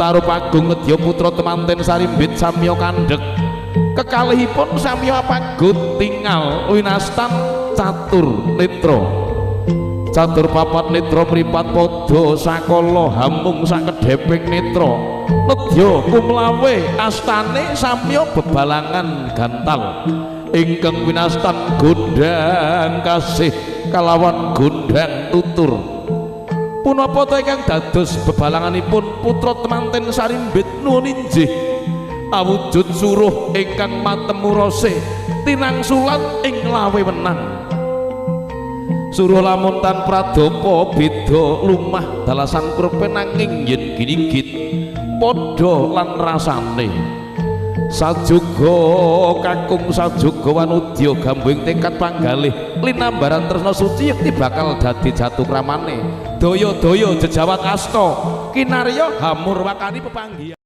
tarup agung nedya putra temanten sarimbit samya kandhek kekalihipun samya pagut tinggal winastan catur netra catur papat netra mripat padha sakala hamung sakedheping netra nedya kumlawe astane samya bebalangan gantal ingkang winastan gondhang kasih kalawan gondhang tutur punapa ta ingkang dados bebalanganipun putra temanten sarimbit nuwun injih awujud suruh ingkang matemurose tinangsulan ing lawe wenang suruh lamun tan pradapa beda lumah dalasan kurpe nanging yen ginigit padha lan rasane sajoga kakung sajoga wanudya gambing tingkat panggalih linambaran tresna suci yekti bakal dadi jatuh kramane daya-daya jejawat asta kinarya hamur wakani pepanggihan